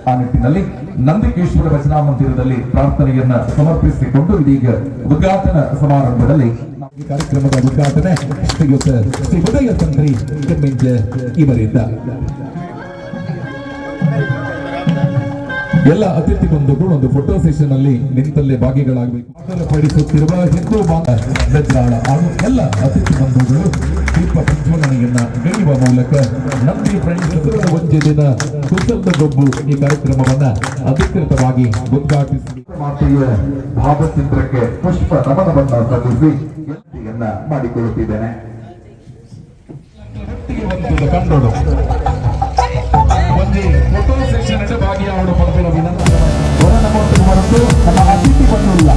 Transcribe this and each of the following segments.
ಆ ನಿಟ್ಟಿನಲ್ಲಿ ನಂದಿಕೇಶ್ವರ ಭಜನಾ ಮಂದಿರದಲ್ಲಿ ಪ್ರಾರ್ಥನೆಯನ್ನ ಸಮರ್ಪಿಸಿಕೊಂಡು ಇದೀಗ ಉದ್ಘಾಟನಾ ಸಮಾರಂಭದಲ್ಲಿ ಈ ಕಾರ್ಯಕ್ರಮದ ಉದ್ಘಾಟನೆ ಶ್ರೀಯುತ ಶ್ರೀ ಉದಯ ತಂತ್ರಿ ಕೆಮ್ಮಿಂಜ ಇವರಿಂದ. ಎಲ್ಲ ಅತಿಥಿ ಬಂಧುಗಳು ಒಂದು ಫೋಟೋ ಸೆಷನ್ ಅಲ್ಲಿ ನಿಂತಲ್ಲೇ ಭಾಗಿಗಳಾಗಬೇಕು. ಪಡಿಸುತ್ತಿರುವ ಹಿಂದೂ ಬೆಜ್ರಾಳ ಹಾಗೂ ಎಲ್ಲ ಅತಿಥಿ ಬಂಧುಗಳು ದೀಪ ಪ್ರಜ್ವಲನೆಯನ್ನ ಗಣಿಯುವ ಮೂಲಕ ನಂದಿ ಫ್ರೆಂಡ್ಸ್ ಒಂದೇ ದಿನ ಕುಸಲ್ದ ಗೊಬ್ಬು ಈ ಕಾರ್ಯಕ್ರಮವನ್ನ ಅಧಿಕೃತವಾಗಿ ಉದ್ಘಾಟಿಸಿ ಮಾತೆಯ ಭಾವಚಿತ್ರಕ್ಕೆ ಪುಷ್ಪ ನಮನವನ್ನ ಸಲ್ಲಿಸಿ ಮಾಡಿಕೊಳ್ಳುತ್ತಿದ್ದೇನೆ. ಕಂಡೋಡು ಒಂದೇ ಫೋಟೋ ಸೆಷನ್ ಭಾಗಿಯಾವಡು ಬಂದಿರೋ ವಿನಂತಿ ಹೊರನಮೋತ್ತು ನಮ್ಮ ಅತಿಥಿ ಬಂದಿಲ್ಲ.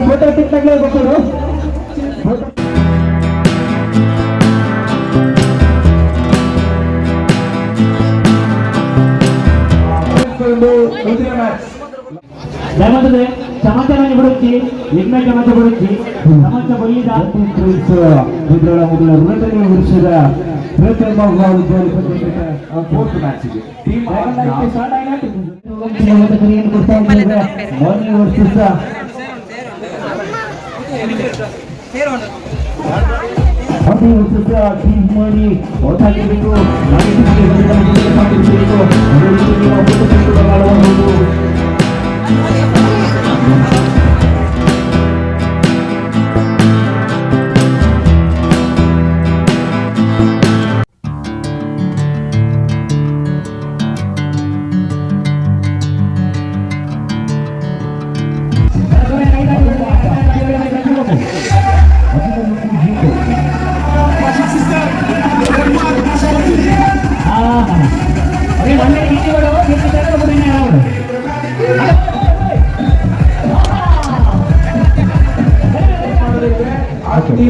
ಫೋಟೋ ಟಿಕ್ಟಾಗ್ಲೇ ಗೊತ್ತರು లేకపోతే సమాచారాన్ని గురించి నిర్ణయించమంత గురించి సమస్య పోయిదా ವಿದ್ರೋಳ ಮೊದಲ ಋಣತೆಗೆ ವಿರುದ್ಧ ಫೋರ್ತ್ ಮ್ಯಾಚ್ ಗೆ ಟೀಮ್ ಸ್ಟಾರ್ಟ್ ಆಯ್ತು ಕೊಡ್ತಾ ಇದ್ದಾರೆ ಮಾರ್ನಿಂಗ್ ವರ್ಸಸ್ ಟೀಮ್ ಮಾಡಿ ಓಟಾಗಬೇಕು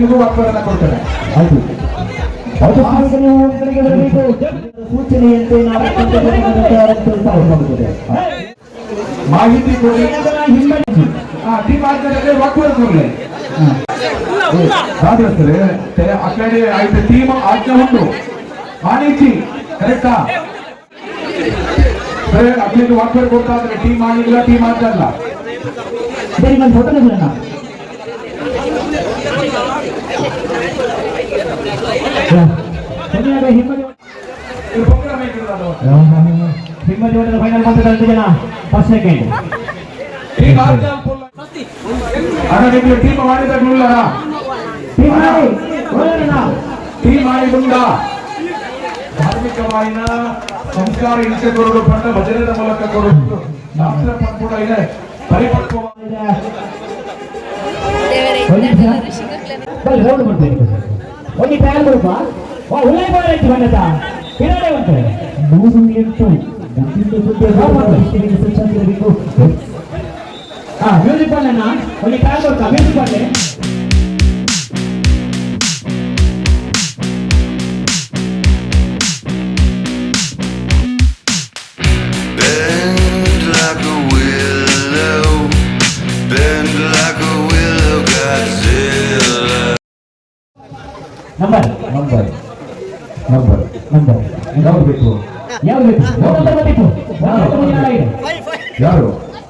ನಿಮಗೂ ವಾಕ್ಯಗಳನ್ನ ಕೊಡ್ತಾರೆ. ಹೌದು ಅದಕ್ಕೆ ನೀವು ಕಡೆಗೆ ಬರಬೇಕು. ಸೂಚನೆಯಂತೆ ನಾವು ಮಾಹಿತಿ ಕೊಡಿ. ಹಿಂಬದಿ ಟೀಮ್ ಆದ್ಮೇಲೆ ವಾಕ್ಯ ಕೊಡ್ಲಿ. ಸರಿ ಆ ಕಡೆ ಐದು ಟೀಮ್ ಆಜ್ಞೆ ಉಂಟು ಮಾಹಿತಿ ಕರೆಕ್ಟಾ? ಸರಿ ಅಲ್ಲಿಂದ ವಾಕ್ಯ ಕೊಡ್ತಾ ಇದ್ರೆ ಟೀಮ್ ಆಗಿಲ್ಲ, ಟೀಮ್ ಆಗ್ತಲ್ಲ. ಸರಿ ನಾನು ಫೋಟೋ ತೆಗೆಯೋಣ. ಹಿಂಬದಿ ಹೊಡೆದ ಫೈನಲ್ ಬಂದ 2 ಜನ ಫಸ್ಟ್ ಸೆಕೆಂಡ್ ಟೀಮ್ ಮಾಡಿದ ಟೀಮ್ ಮಾಡಿಕೊಂಡ ಧಾರ್ಮಿಕವಾಯಿನ ಸಂಸ್ಕಾರ ಹಿಂಸೆ ಕೊಡೋದು ಪಂಡ ಭಜನೆದ ಮೂಲಕ ಕೊಡೋದು ಶಾಸ್ತ್ರ ಕೂಡ ಇದೆ ಪರಿಪಕ್ವವಾದ ರೌಂಡ್ ಮಾಡ್ತೇನೆ. ಒಂದು ಟ್ಯಾಲ್ ಬರುತ್ತ ಒಳ್ಳೆ ಬಾಳ ಇತ್ತು ಬಣ್ಣದ ಕೆಳಗಡೆ ಉಂಟು 3 ಮ್ಯೂಸಿಕ್ ಬಾಲನ್ನ ಒಂದು ಟ್ಯಾಲ್ ಬರುತ್ತಾ ಮ್ಯೂಸಿಕ್ ಬಾಲೆ ನಂಬರ್ ನಂಬರ್ ನಂಬರ್ ನಂಬರ್ ಯಾವ್ದು ಬೇಕು? ಯಾವ್ದು ಬೇಕು? ಯಾರು?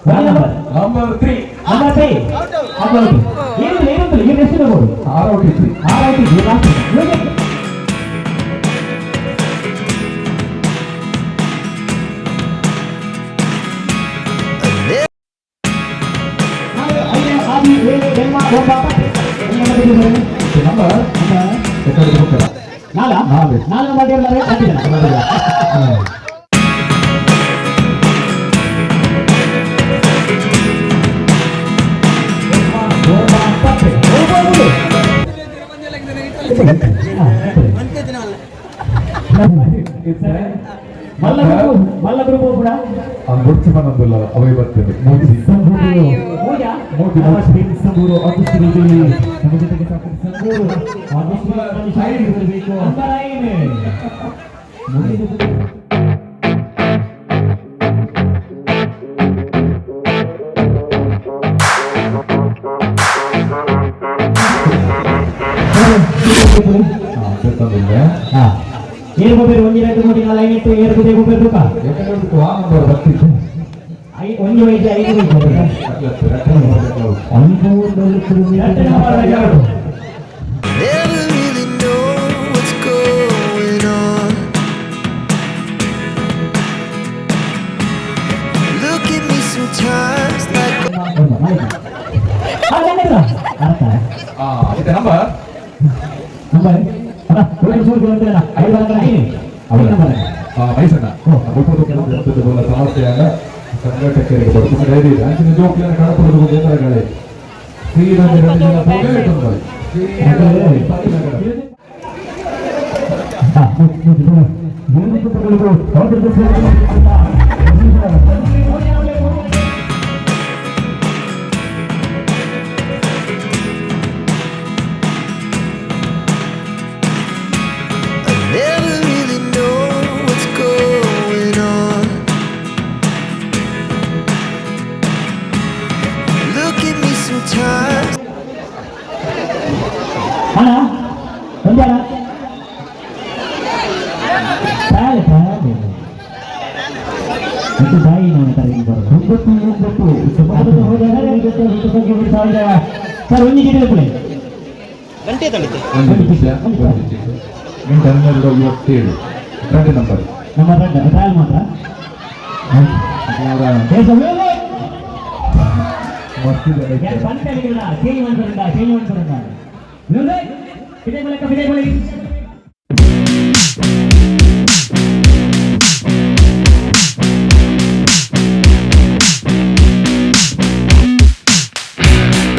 ನಂಬರ್ ನಂಬರ್ 3 ನಂಬರ್ 3 ಏನು ಎಷ್ಟು ತಗೋದು? 6 ಔಟ್ ಇತ್ತು. 6 ಔಟ್ ಇತ್ತು. ನಾಲ್ಕು ಮಾಡಿದ್ದಾರೆ. ಮಲ್ಲ ಗ್ರೂಪ್ ಕೂಡ ಮುಡ್ಚಿ ಬಂದಲ್ಲ ಅವೈ ಬರ್ತದೆ. ಮೋದಿ ಸಂಬೂರು ಆಗುತ್ತಿರುವುದಿಲ್ಲ. ನಮ್ಮ ಜೊತೆಗೆ ಸಂಬೂರು ಆಗುತ್ತಿರಬೇಕು. ಏನು ಗೊಬ್ಬರ 1 2 3 4 5 8 7 ಗೊಬ್ಬರ ತೂಕ ನಂಬರ್ ಬರ್ತಿತ್ತು. 1 5 5 Never really know what's going on. Look at me sometimes like ಇದೆ ನಂಬರ್ ಮೈಸಣ್ಣ ಸಮಸ್ಯೆಯನ್ನ ಸಂಘಟಕರಿಗೆ ಬರುತ್ತದೆ. ಅಂಚಿನ ಜೋಕ್ಲಿಯನ್ನು ಕಾಣಪಡುವುದು ಗೊಂದಲಗಳೇ never really know what's going on. Look at me sometimes. ಹಣ ಒಂದಾರ ಬಾಯಿ ನೋಡ್ತಾರೆ ಸರ್ ಒಂದು ಗಿಡ ಕೊಡಿ. ಒಂದು ವಿಷಯ 12:57 ನಂಬರ್ ನಮ್ಮ ಟ್ರಯಲ್ ಮಾತ್ರ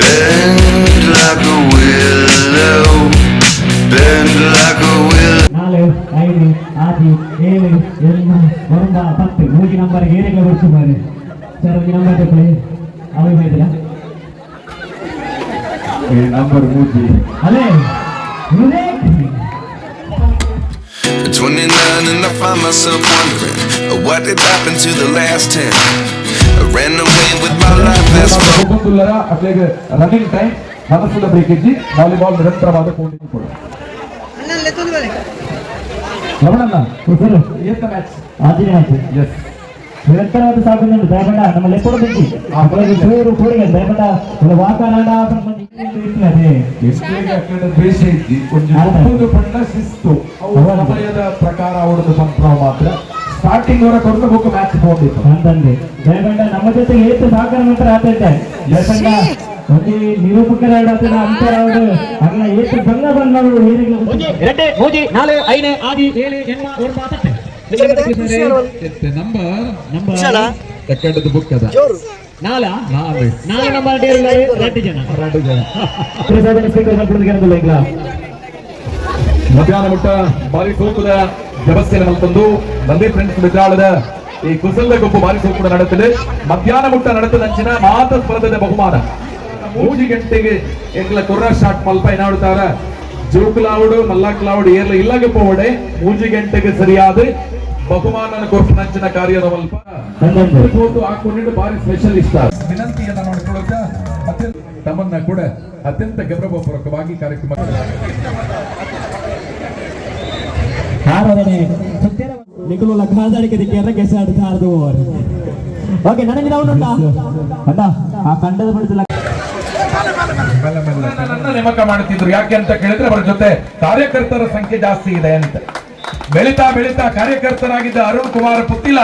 Bend like a willow, bend like a willow. 4 5 6 7 8 9 10 ಮೂರು ನಂಬರ್ ಏರಿಕೆ ಬರ್ಸು ಬಾರಿ ಸರ್ ಒಂದು ನಂಬರ್ ತಗೊಳ್ಳಿ ಅವೇ ಮಾಡಿದ್ರ ನಂಬರ್ ಮೂಜಿ ಅದೇ unique. At 29 and I find myself wondering what did happen to the last 10. I ran away with my life fast forward. ಹುಬ್ಬುಲ್ಲರ ಅತ್ಲೆಗೆ ರನ್ನಿಂಗ್ ಟೈಮ್ ಮನಸ್ಸುಲ ಬ್ರೇಕಿಜ್ಜಿ ವಾಲಿಬಾಲ್ ನಿರಂತರವಾದ ಕೋಟಿಂಗ್ ಕೂಡ ರಮಣಣ್ಣ ಸರ್ ಏತ ಮ್ಯಾಚ್ ಆದಿನ ಆಯ್ತು ಎಸ್ ನಿರಂತರವಾದ ಸಾಗುന്നുണ്ട് ದಯಬೇಡ ನಮ್ಮಲ್ಲಿ ಎప్పుడు ಬಿಟ್ಟು ಅಪ್ಪಳಿಗೆ ಚೂರು ಕೂಡಿಗೆ ದಯಬೇಡ ಒಂದು ವಾತಾವರಣ ಇರ್ತದೆ. ಎಷ್ಟೇಗೆ ಅಕ್ಕಡ ದ್ವೇಷ ಇದ್ದಿ ಒಂದು ಬಣ್ಣ ಶಿಸ್ತು ಅವರ ಸಮಯದ ಪ್ರಕಾರ ಅವರದ್ದು ಸಂಭ್ರಮ ಮಾತ್ರ ಸ್ಟಾರ್ಟಿಂಗ್ ಅವರ ಕೊರತ ಬುಕ್ ಮ್ಯಾಚ್ ತಗೊಂಡಿತ್ತು ಅಂತಂದೆ ದಯಬೇಡ ನಮ್ಮ ಜೊತೆ ಏತು ಸಹಕಾರ ಮಾತ್ರ ಆತೈತೆ ದಯಬೇಡ ಒಂದು ನಿರೂಪಕರ ಆಡತನ ಅಂತರ ಅವರು ಅಲ್ಲ ಏತು ಬಣ್ಣ ಬಣ್ಣಗಳು ಏನಿಗೆ 2 3 4 5 6 7 8 ಮಾತಾಡ್ತೆ ನಂಬರ್ ಸೆಕೆಂಡ್ ಬುಕ್ ಅದ ನಾಲ್ ನಾಲ್ಕು ನಂಬರ್ ಡೇರಿಲ್ಲ 2 ಜನ ಪ್ರಸಾದನ ಸ್ವೀಕಾರ ಮಾಡ್ಕೊಳ್ಳೋದಕ್ಕೆ ಇಲ್ಲ ಮಧ್ಯಾಹ್ನ ಮುಟ್ಟ ಬಾರಿ ಸೋಕುದ ವ್ಯವಸ್ಥೆಯನ್ನು ಮಲ್ತಂದು ನಂದಿ ಫ್ರೆಂಡ್ಸ್ ಮಿತ್ರಾಳದ ಈ ಕುಸಲದ ಗುಂಪು ಬಾರಿ ಸೋಕುಡ ನಡೆಯುತ್ತದೆ. ಮಧ್ಯಾಹ್ನ ಮುಟ್ಟ ನಡೆತದಂಚಿನ ಮಾತ ಸ್ಪರ್ಧದ ಬಹುಮಾನ 3 ಗಂಟೆಗೆ ಎಂಗ್ಲ ಕೊರ್ರ ಸ್ಟಾರ್ಟ್ ಮಲ್ಪ ಏನಾಡುತ್ತಾರ ಜೋಕುಲಾವುಡು ಮಲ್ಲಾಕ್ಲಾವುಡು ಏರ್ಲ ಇಲ್ಲಾಗೆ ಪೋವಡೆ 3 ಗಂಟೆಗೆ ಸರಿಯಾದ ಬಹುಮಾನ ಕೊರ್ಪನಂಚಿನ ಕಾರ್ಯದ ಮಲ್ಪ ಫೋಟೋ ಹಾಕೊಂಡು ಬಾರಿ ಸ್ಪೆಷಲಿಸ್ಟ್ ವಿನಂತಿಯನ್ನ ನೋಡಿಕೊಳ್ಳುತ್ತ ಅತ್ಯಂತ ತಮ್ಮನ್ನ ಕೂಡ ಅತ್ಯಂತ ಗೌರವಪೂರ್ವಕವಾಗಿ ಕಾರ್ಯಕ್ರಮ ಆರಾಧನೆ ನಿಖಲು ಲಗ್ನಾದಾಡಿಕೆ ದಿಕ್ಕಿಯಲ್ಲ ಕೆಸ ಆಡ್ತಾರ್ದು ಓಕೆ ನನಗೆ ಡೌನ್ ಉಂಟಾ ಅಣ್ಣ ಆ ಕಂಡದ ಬಿಡಿಸಲ್ಲ ನನ್ನ ನೇಮಕ ಮಾಡುತ್ತಿದ್ರು ಯಾಕೆ ಅಂತ ಕೇಳಿದ್ರೆ ಅವರ ಜೊತೆ ಕಾರ್ಯಕರ್ತರ ಸಂಖ್ಯೆ ಜಾಸ್ತಿ ಇದೆ ಅಂತ. ಬೆಳೀತಾ ಬೆಳೀತಾ ಕಾರ್ಯಕರ್ತರಾಗಿದ್ದ ಅರುಣ್ ಕುಮಾರ್ ಪುತ್ತಿಲ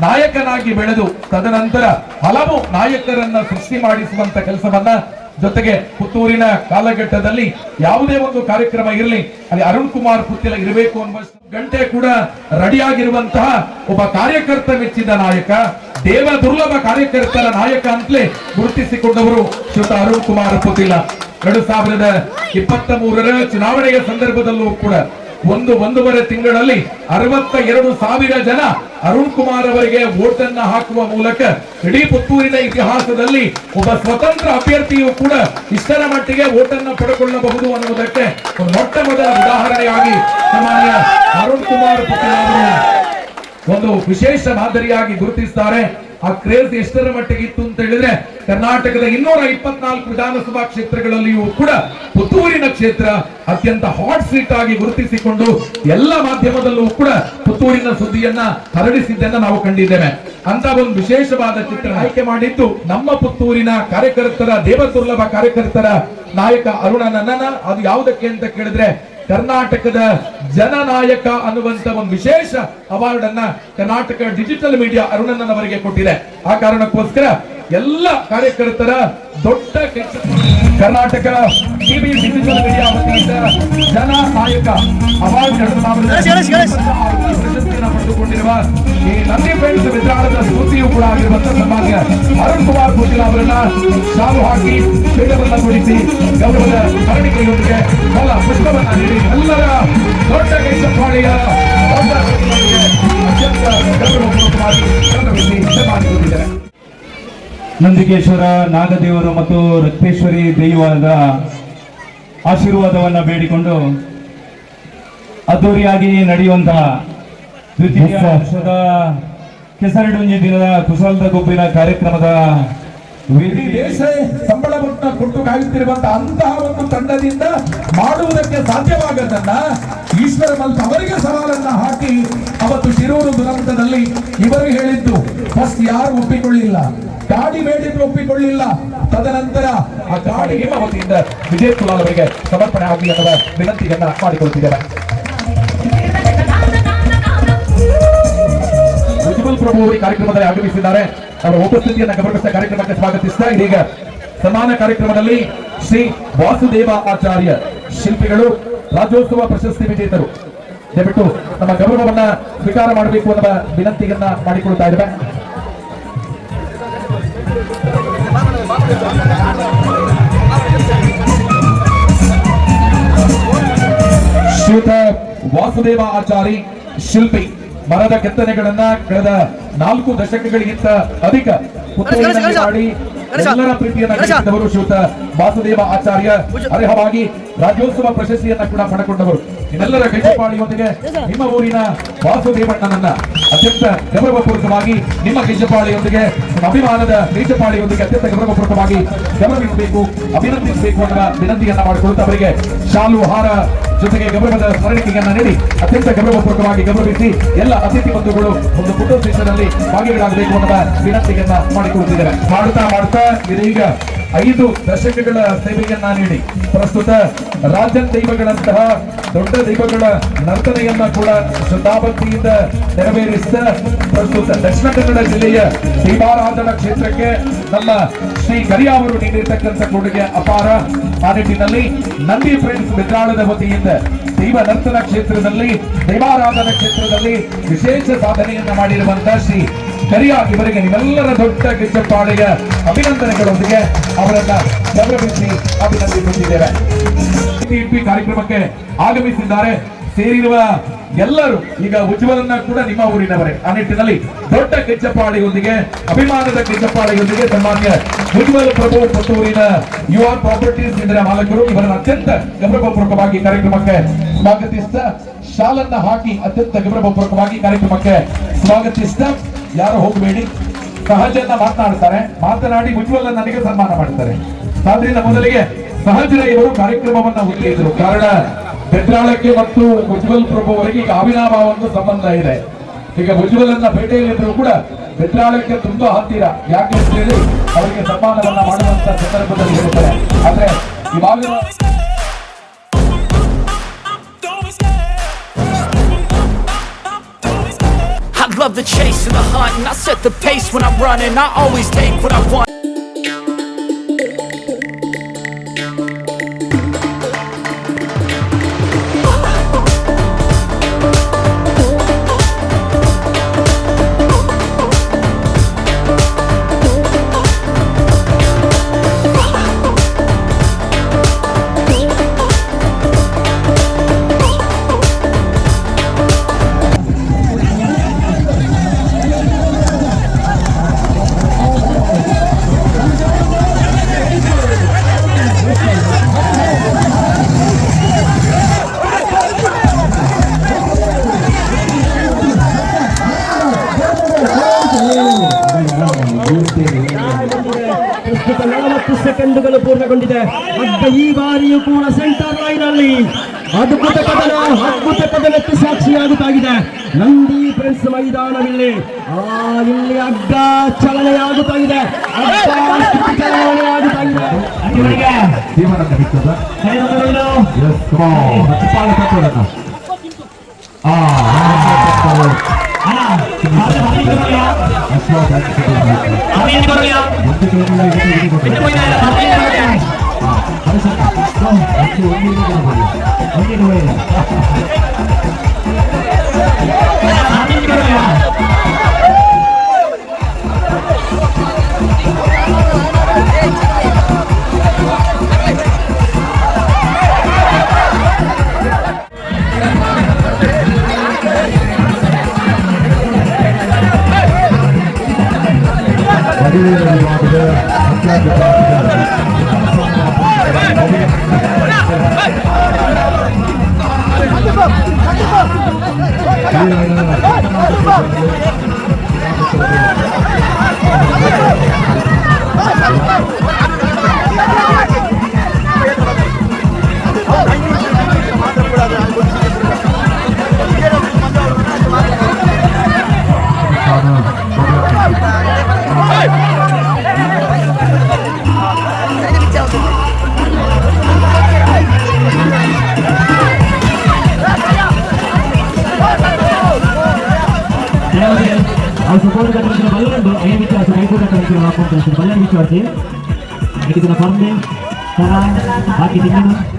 ನಾಯಕನಾಗಿ ಬೆಳೆದು ತದನಂತರ ಹಲವು ನಾಯಕರನ್ನ ಸೃಷ್ಟಿ ಮಾಡಿಸುವಂತ ಕೆಲಸವನ್ನ ಜೊತೆಗೆ ಪುತ್ತೂರಿನ ಕಾಲಘಟ್ಟದಲ್ಲಿ ಯಾವುದೇ ಒಂದು ಕಾರ್ಯಕ್ರಮ ಇರಲಿ ಅಲ್ಲಿ ಅರುಣ್ ಕುಮಾರ್ ಪುತ್ತಿಲ ಇರಬೇಕು ಅನ್ನುವ ಗಂಟೆ ಕೂಡ ರೆಡಿಯಾಗಿರುವಂತಹ ಒಬ್ಬ ಕಾರ್ಯಕರ್ತ ಮೆಚ್ಚಿದ ನಾಯಕ, ದೇವ ದುರ್ಲಭ ಕಾರ್ಯಕರ್ತರ ನಾಯಕ ಅಂತಲೇ ಗುರುತಿಸಿಕೊಂಡವರು ಶ್ರೀಯುತ ಅರುಣ್ ಕುಮಾರ್ ಪುತ್ತಿಲ. 2023 ಚುನಾವಣೆಯ ಸಂದರ್ಭದಲ್ಲೂ ಕೂಡ 1.5 ತಿಂಗಳಲ್ಲಿ 62,000 ಜನ ಅರುಣ್ ಕುಮಾರ್ ಅವರಿಗೆ ವೋಟನ್ನ ಹಾಕುವ ಮೂಲಕ ಇಡೀ ಪುತ್ತೂರಿನ ಇತಿಹಾಸದಲ್ಲಿ ಒಬ್ಬ ಸ್ವತಂತ್ರ ಅಭ್ಯರ್ಥಿಯು ಕೂಡ ಇಷ್ಟರ ಮಟ್ಟಿಗೆ ವೋಟನ್ನ ಪಡೆದುಕೊಳ್ಳಬಹುದು ಅನ್ನುವುದಕ್ಕೆ ಒಂದು ಮೊಟ್ಟ ಮೊದಲ ಉದಾಹರಣೆಯಾಗಿ ಸಾಮಾನ್ಯ ಅರುಣ್ ಕುಮಾರ್ ಪುತ್ತಿಲ ಅವರು ಒಂದು ವಿಶೇಷ ಮಾದರಿಯಾಗಿ ಗುರುತಿಸುತ್ತಾರೆ. ಆ ಕ್ರೇಜ್ ಎಷ್ಟರ ಮಟ್ಟಿಗೆ ಇತ್ತು ಅಂತ ಹೇಳಿದ್ರೆ ಕರ್ನಾಟಕದ 224 ವಿಧಾನಸಭಾ ಕ್ಷೇತ್ರಗಳಲ್ಲಿಯೂ ಕೂಡ ಪುತ್ತೂರಿನ ಕ್ಷೇತ್ರ ಅತ್ಯಂತ ಹಾಟ್ ಸೀಟ್ ಆಗಿ ಗುರುತಿಸಿಕೊಂಡು ಎಲ್ಲ ಮಾಧ್ಯಮದಲ್ಲೂ ಕೂಡ ಪುತ್ತೂರಿನ ಸುದ್ದಿಯನ್ನ ಹರಡಿಸಿದ್ದನ್ನ ನಾವು ಕಂಡಿದ್ದೇವೆ. ಅಂತ ಒಂದು ವಿಶೇಷವಾದ ಚಿತ್ರ ಆಯ್ಕೆ ಮಾಡಿದ್ದು ನಮ್ಮ ಪುತ್ತೂರಿನ ಕಾರ್ಯಕರ್ತರ ದೇವದುರ್ಲಭ ಕಾರ್ಯಕರ್ತರ ನಾಯಕ ಅರುಣನನ್ನ. ಅದು ಯಾವುದಕ್ಕೆ ಅಂತ ಕೇಳಿದ್ರೆ ಕರ್ನಾಟಕದ ಜನನಾಯಕ ಅನ್ನುವಂತ ಒಂದು ವಿಶೇಷ ಅವಾರ್ಡ್ ಅನ್ನ ಕರ್ನಾಟಕ ಡಿಜಿಟಲ್ ಮೀಡಿಯಾ ಅರುಣಣ್ಣನವರಿಗೆ ಕೊಟ್ಟಿದೆ. ಆ ಕಾರಣಕ್ಕೋಸ್ಕರ ಎಲ್ಲ ಕಾರ್ಯಕರ್ತರ ದೊಡ್ಡ ಕರ್ನಾಟಕ ಟಿವಿ ಡಿಜಿಟಲ್ ಮೀಡಿಯಾ ವತಿಯಿಂದ ಜನನಾಯಕ ಅವಾರ್ಡ್ ಪ್ರಶಸ್ತಿಯನ್ನು ಪಡೆದುಕೊಂಡಿರುವ ಈ ನಂದಿ ಫ್ರೆಂಡ್ಸ್ ವಿದ್ಯಾಲಯದ ಸ್ಫೂರ್ತಿಯೂ ಕೂಡ ಆಗಿರುವಂತಹ ಸನ್ಮಾನ್ಯ ಅರುಣ್ ಕುಮಾರ್ ಪುತ್ತಿಲ ಅವರನ್ನ ಶಾಲು ಹಾಕಿ ಪೀಠವನ್ನ ಕೊಡಿಸಿ ಗೌರವದ ಸ್ಮರಣಿಕೆಯೊಂದಿಗೆ ಪುಷ್ಪವನ್ನ ನೀಡಿ ಎಲ್ಲರ ದೊಡ್ಡ ಕೈಸಪ್ಪಾಳಿಯ ಅತ್ಯಂತ ಗೌರವಪೂರ್ವಕವಾಗಿ ಸನ್ಮಾನಿಸುತ್ತಿದ್ದಾರೆ. ನಂದಿಕೇಶ್ವರ ನಾಗದೇವರು ಮತ್ತು ರಕ್ತೇಶ್ವರಿ ದೈವದ ಆಶೀರ್ವಾದವನ್ನು ಬೇಡಿಕೊಂಡು ಅದ್ದೂರಿಯಾಗಿ ನಡೆಯುವಂತಹ ದ್ವಿತೀಯ ವರ್ಷದ ಕೆಸರಡುಂಜಿ ದಿನದ ಕುಶಲದ ಗುಂಪಿನ ಕಾರ್ಯಕ್ರಮದ ಇಡೀ ದೇಶ ಸಂಬಳವನ್ನು ಕೊಟ್ಟು ಕಾಯುತ್ತಿರುವಂತಹ ಅಂತಹ ಒಂದು ತಂಡದಿಂದ ಮಾಡುವುದಕ್ಕೆ ಸಾಧ್ಯವಾಗದನ್ನ ಈಶ್ವರ ಮಲ್ಪ ಅವರಿಗೆ ಸವಾಲನ್ನ ಹಾಕಿ ಅವತ್ತು ಶಿರೂರು ದುರಂತದಲ್ಲಿ ಇವರು ಹೇಳಿದ್ದು ಫಸ್ಟ್ ಯಾರು ಒಪ್ಪಿಕೊಳ್ಳಿಲ್ಲ, ಗಾಡಿ ಬೇಡಿದ್ರು ಒಪ್ಪಿಕೊಳ್ಳಿಲ್ಲ. ತದನಂತರ ಆ ಗಾಡಿಗೆ ವತಿಯಿಂದ ವಿಜಯ್ ಕುಲಾಲ್ ಅವರಿಗೆ ಸಮರ್ಪಣೆ ಆಗಲಿ ಅನ್ನುವ ವಿನಂತಿಯನ್ನ ಮಾಡಿಕೊಳ್ತಿದ್ದೇವೆ. ಉಜ್ವಲ್ ಪ್ರಭು ಅವರು ಕಾರ್ಯಕ್ರಮದಲ್ಲಿ ಆಗಮಿಸಿದ್ದಾರೆ. ಅವರ ಉಪಸ್ಥಿತಿಯನ್ನು ಗಮನಿಸಿದ ಕಾರ್ಯಕ್ರಮಕ್ಕೆ ಸ್ವಾಗತಿಸಿದ ಇದೀಗ ಸಮಾನ ಕಾರ್ಯಕ್ರಮದಲ್ಲಿ ಶ್ರೀ ವಾಸುದೇವ ಆಚಾರ್ಯ ಶಿಲ್ಪಿಗಳು ರಾಜ್ಯೋತ್ಸವ ಪ್ರಶಸ್ತಿ ವಿಜೇತರು ದಯವಿಟ್ಟು ನಮ್ಮ ಗೌರವವನ್ನ ಸ್ವೀಕಾರ ಮಾಡಬೇಕು ಅನ್ನುವ ವಿನಂತಿಯನ್ನ ಮಾಡಿಕೊಳ್ತಾ ಇದ್ದೇವೆ. ಶ್ರೀಯುತ ವಾಸುದೇವ ಆಚಾರಿ ಶಿಲ್ಪಿ ಮರದ ಕೆತ್ತನೆಗಳನ್ನ ಕಳೆದ 4 ದಶಕಗಳಿಗಿಂತ ಅಧಿಕ ಪುತ್ತೂರಿನಲ್ಲಿ ಮಾಡಿ ಎಲ್ಲರ ಪ್ರೀತಿಯನ್ನು ಗಳಿಸಿದವರು ಶ್ರೀಯುತ ವಾಸುದೇವ ಆಚಾರ್ಯ ಅರ್ಹವಾಗಿ ರಾಜ್ಯೋತ್ಸವ ಪ್ರಶಸ್ತಿಯನ್ನ ಕೂಡ ಪಡೆಕೊಂಡವರು. ನಿಮ್ಮೆಲ್ಲರ ಗೆಜ್ಜೆಪಾಳಿಯೊಂದಿಗೆ ನಿಮ್ಮ ಊರಿನ ವಾಸುದೇವಣ್ಣನನ್ನ ಅತ್ಯಂತ ಗೌರವಪೂರ್ವಕವಾಗಿ ನಿಮ್ಮ ಗೆಜ್ಜೆಪಾಳಿಯೊಂದಿಗೆ ಅಭಿಮಾನದ ಗೆಜ್ಜೆಪಾಳಿಯೊಂದಿಗೆ ಅತ್ಯಂತ ಗೌರವಪೂರ್ವಕವಾಗಿ ಗೌರವಿಸಬೇಕು, ಅಭಿನಂದಿಸಬೇಕು ಅನ್ನುವ ವಿನಂತಿಯನ್ನ ಮಾಡಿಕೊಳ್ಳುತ್ತಾ ಅವರಿಗೆ ಶಾಲು ಹಾರ ಜೊತೆಗೆ ಗೌರವದ ಸ್ಮರಣಿಕೆಯನ್ನ ನೀಡಿ ಅತ್ಯಂತ ಗೌರವಪೂರ್ವಕವಾಗಿ ಗೌರವಿಸಿ ಎಲ್ಲ ಅತಿಥಿ ಬಂಧುಗಳು ಒಂದು ಫೋಟೋ ಸೆಷನ್ ಅಲ್ಲಿ ಭಾಗಿಗಳಾಗಬೇಕು ಅನ್ನುವ ವಿನಂತಿಯನ್ನ ಮಾಡಿಕೊಳ್ಳುತ್ತಿದ್ದೇವೆ. ಮಾಡುತ್ತಾ ಇದೀಗ 5 ದಶಕಗಳ ಸೇವೆಯನ್ನ ನೀಡಿ ಪ್ರಸ್ತುತ ರಾಜನ್ ದೈವಗಳಂತಹ ದೊಡ್ಡ ದೈವಗಳ ನರ್ತನೆಯನ್ನ ಕೂಡ ಶ್ರದ್ಧಾಭಕ್ತಿಯಿಂದ ನೆರವೇರಿಸಿದ ಪ್ರಸ್ತುತ ದಕ್ಷಿಣ ಕನ್ನಡ ಜಿಲ್ಲೆಯ ದೈವಾರಾಧನಾ ಕ್ಷೇತ್ರಕ್ಕೆ ನಮ್ಮ ಶ್ರೀ ಗರಿಯಾ ಅವರು ನೀಡಿರ್ತಕ್ಕಂಥ ಕೊಡುಗೆ ಅಪಾರ. ಆ ನಿಟ್ಟಿನಲ್ಲಿ ನಂದಿ ಫ್ರೆಂಡ್ಸ್ ಬೆದ್ರಾಳದ ವತಿಯಿಂದ ದೈವ ನರ್ತನ ಕ್ಷೇತ್ರದಲ್ಲಿ ದೈವಾರಾಧನಾ ಕ್ಷೇತ್ರದಲ್ಲಿ ವಿಶೇಷ ಸಾಧನೆಯನ್ನ ಮಾಡಿರುವಂತಹ ಶ್ರೀ ಗರಿಯಾ ಇವರಿಗೆ ನಿಮ್ಮೆಲ್ಲರ ದೊಡ್ಡ ಗೆಜ್ಜೆಪಾಳಿಯ ಅಭಿನಂದನೆಗಳೊಂದಿಗೆ ಅವರನ್ನ ಗೌರವಿಸಿ ಅಭಿನಂದಿಸುತ್ತಿದ್ದೇವೆ. ಕಾರ್ಯಕ್ರಮಕ್ಕೆ ಆಗಮಿಸಿದ್ದಾರೆ ಸೇರಿರುವ ಎಲ್ಲರೂ. ಈಗ ಉಜ್ವಲನ್ನ ಕೂಡ ನಿಮ್ಮ ಊರಿನವರೇ. ಆ ನಿಟ್ಟಿನಲ್ಲಿ ದೊಡ್ಡ ಗೆಜ್ಜೆಪಾಳಿಯೊಂದಿಗೆ ಅಭಿಮಾನದ ಗೆಜ್ಜೆಪಾಳಿಯೊಂದಿಗೆ ಸನ್ಮಾನ್ಯ ಉಜ್ವಲ ಪ್ರಭು ಪುತ್ತೂರಿನ ಯುವ ಪ್ರಾಪರ್ಟೀಸ್ ಇದರ ಮಾಲಕರು ಇವರನ್ನು ಅತ್ಯಂತ ಗೌರವಪೂರ್ವಕವಾಗಿ ಕಾರ್ಯಕ್ರಮಕ್ಕೆ ಸ್ವಾಗತಿಸಿದ ಶಾಲನ್ನ ಹಾಕಿ ಅತ್ಯಂತ ಗೌರವಪೂರ್ವಕವಾಗಿ ಕಾರ್ಯಕ್ರಮಕ್ಕೆ ಸ್ವಾಗತಿಸಿದ. ಯಾರು ಹೋಗಬೇಡಿ, ಸಹಜನ್ನ ಮಾತನಾಡಿ ಉಜ್ವಲ ನನಗೆ ಸನ್ಮಾನ ಮಾಡ್ತಾರೆ. ಆದ್ರಿಂದ ಮೊದಲಿಗೆ ಸಹಜರ ಇವರು ಕಾರ್ಯಕ್ರಮವನ್ನ ಉತ್ತೇಜಿಸಿದರು. ಕಾರಣ ಬೆದ್ರಾಳಕ್ಕೆ ಮತ್ತು ಉಜ್ವಲ್ ಪ್ರಭು ಅವರಿಗೆ ಈಗ ಅವಿನಾಭಾವ ಒಂದು ಸಂಬಂಧ ಇದೆ. ಈಗ ಉಜ್ವಲನ್ನ ಭೇಟಿಯಲ್ಲಿದ್ರು ಕೂಡ ಬೆದ್ರಾಳಕ್ಕೆ ತುಂಬಾ ಹತ್ತಿರ. ಯಾಕೆ ಅಂತ ಹೇಳಿ ಅವರಿಗೆ ಸನ್ಮಾನವನ್ನ ಮಾಡುವಂತ ಸಂದರ್ಭದಲ್ಲಿ ಹೇಳುತ್ತಾರೆ. ಆದ್ರೆ ಇವಾಗ I love the chase and the hunt, and I set the pace when I'm running. I always take what I want. ಪ್ರಸ್ತುತ 40 ಸೆಕೆಂಡುಗಳು ಪೂರ್ಣಗೊಂಡಿದೆ. ಈ ಬಾರಿಯೂ ಕೂಡ ಸೆಂಟರ್ ಲೈನ್ ಅಲ್ಲಿ ಅದ್ಭುತ ಕದನಕ್ಕೆ ಸಾಕ್ಷಿಯಾಗುತ್ತಾಗಿದೆ. ನಂದಿ ಫ್ರೆಂಡ್ಸ್ ಮೈದಾನವಿಲ್ಲಿ ಇಲ್ಲಿ ಅಡ್ಡ ಚಲನೆಯಾಗುತ್ತಾಗಿದೆ. Balik